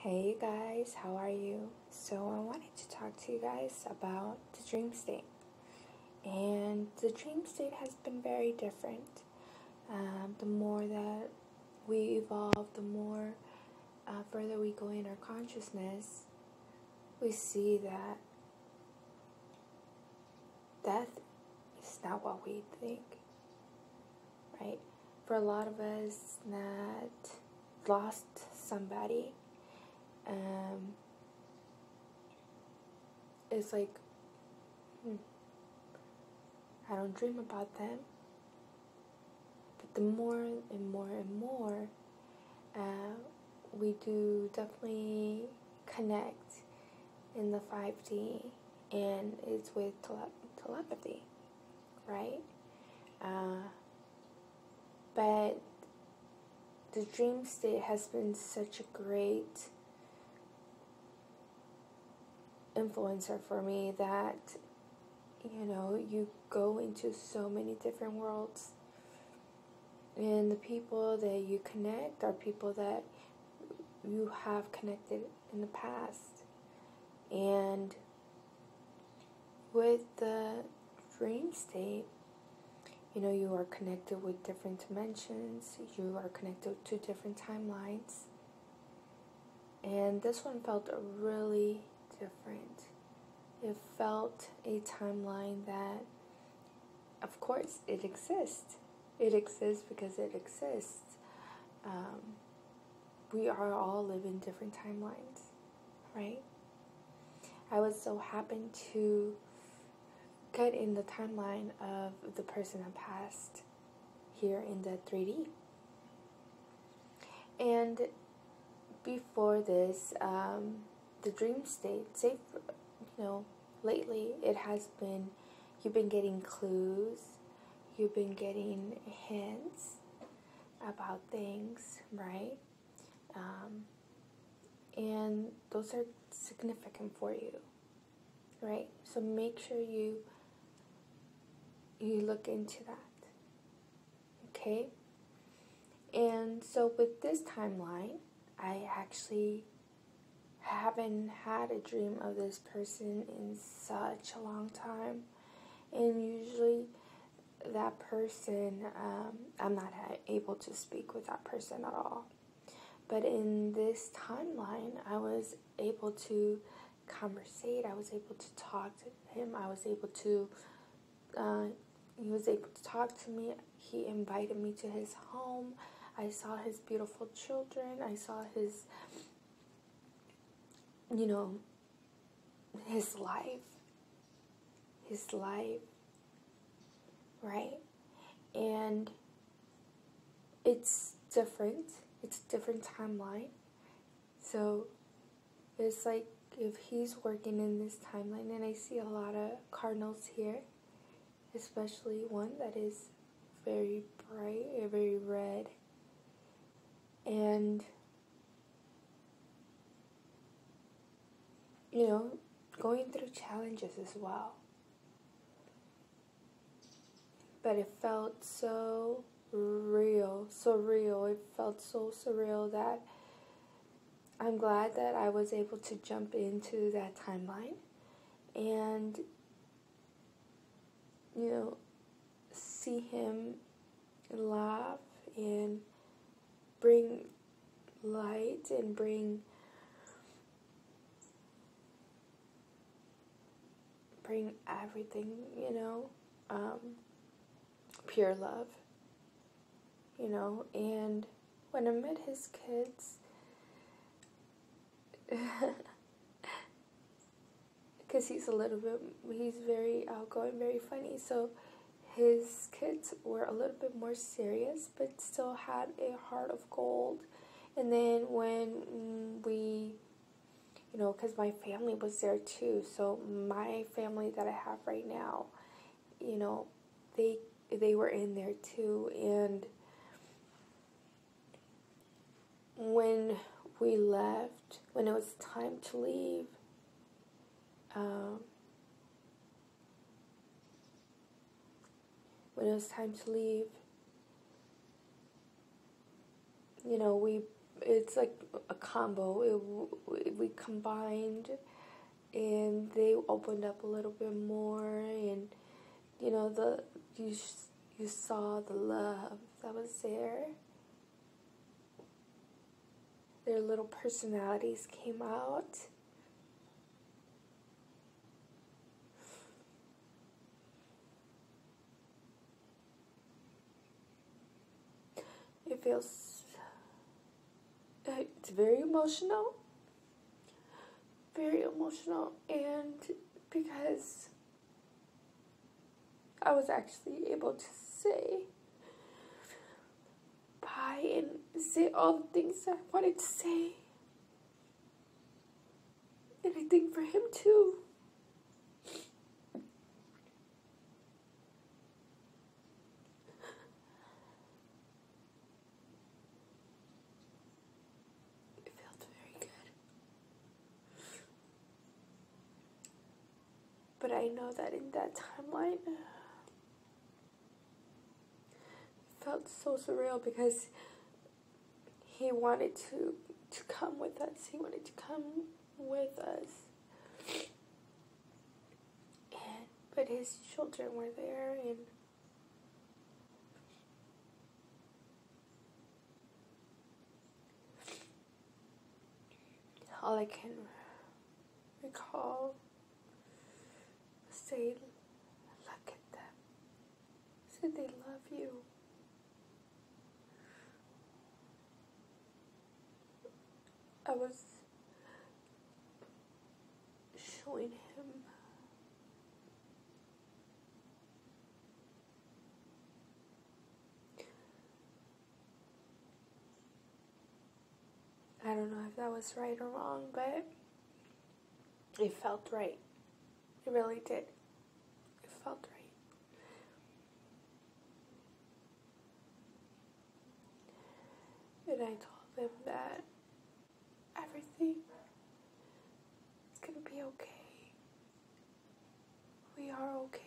Hey guys, how are you? So I wanted to talk to you guys about the dream state. And the dream state has been very different. The more that we evolve, the more further we go in our consciousness, we see that death is not what we think, right? For a lot of us that lost somebody, it's like, I don't dream about them. But the more and more and more, we do definitely connect in the 5D, and it's with telepathy, right? But the dream state has been such a great influencer for me that, you go into so many different worlds. And the people that you connect are people that you have connected in the past. And with the dream state, you are connected with different dimensions. You are connected to different timelines. And this one felt really different. It felt a timeline that, of course, it exists. It exists because it exists. We are all living different timelines, right? I was so happy to get in the timeline of the person that passed here in the 3D. And before this, the dream state, lately it has been, you've been getting clues, you've been getting hints about things, right? And those are significant for you, right? So make sure you look into that, okay? And so with this timeline, I actually haven't had a dream of this person in such a long time. And usually that person, I'm not able to speak with that person at all. But in this timeline, I was able to conversate. I was able to talk to him. I was able to, he was able to talk to me. He invited me to his home. I saw his beautiful children. I saw his, his life, right? And it's different. It's a different timeline. So it's like if he's working in this timeline, and I see a lot of cardinals here, especially one that is very bright, very red. And, going through challenges as well. But it felt so real. It felt so surreal that I'm glad that I was able to jump into that timeline and, see him laugh and bring light and bring everything, pure love, and when I met his kids, because he's very outgoing, very funny, so his kids were a little bit more serious, but still had a heart of gold. And then when we, because my family was there too, so my family that I have right now, they were in there too. And when we left, when it was time to leave, it's like a combo. We combined, and they opened up a little bit more, and you know, you saw the love that was there. Their little personalities came out. It feels, it's very emotional, and because I was actually able to say bye and say all the things I wanted to say, and I think for him too. But I know that in that timeline, it felt so surreal because he wanted to come with us. He wanted to come with us. But his children were there, and all I can recall say, look at them. Say they love you. I was showing him I don't know if that was right or wrong, but it felt right. It really did. It felt right. And I told him that everything is going to be okay. We are okay.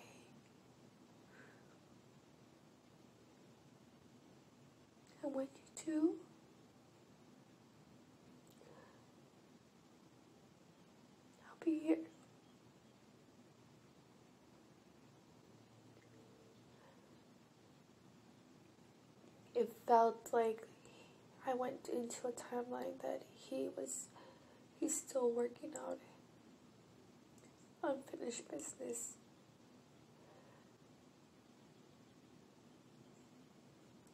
And when you do, I'll be here. It felt like I went into a timeline that he's still working out unfinished business.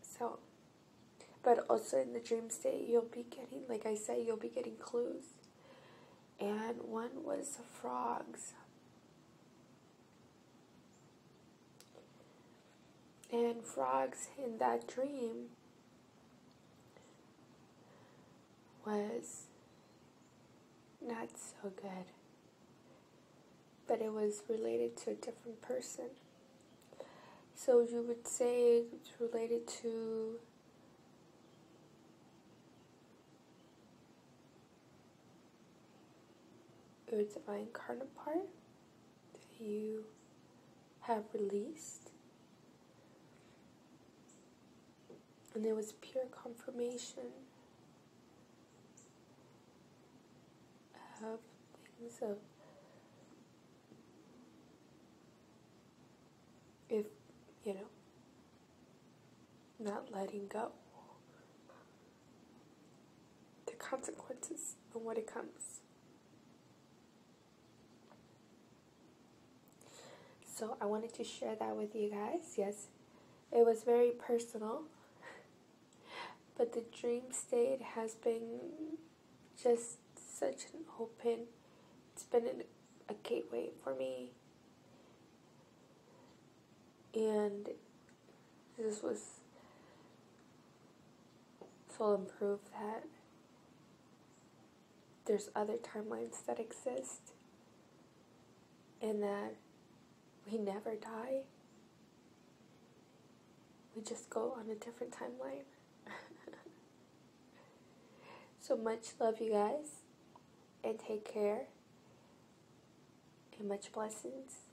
So, but also in the dream state, you'll be getting, like I said, you'll be getting clues. And one was frogs. And frogs in that dream was not so good. But it was related to a different person. So you would say it's related to your divine counterpart that you have released. And there was pure confirmation of things of if, you know, not letting go. The consequences and what it comes. So I wanted to share that with you guys. Yes, it was very personal. But the dream state has been just such an open, it's been a gateway for me. And this was full proof that there's other timelines that exist and that we never die. We just go on a different timeline. So much love, you guys, and take care, and much blessings.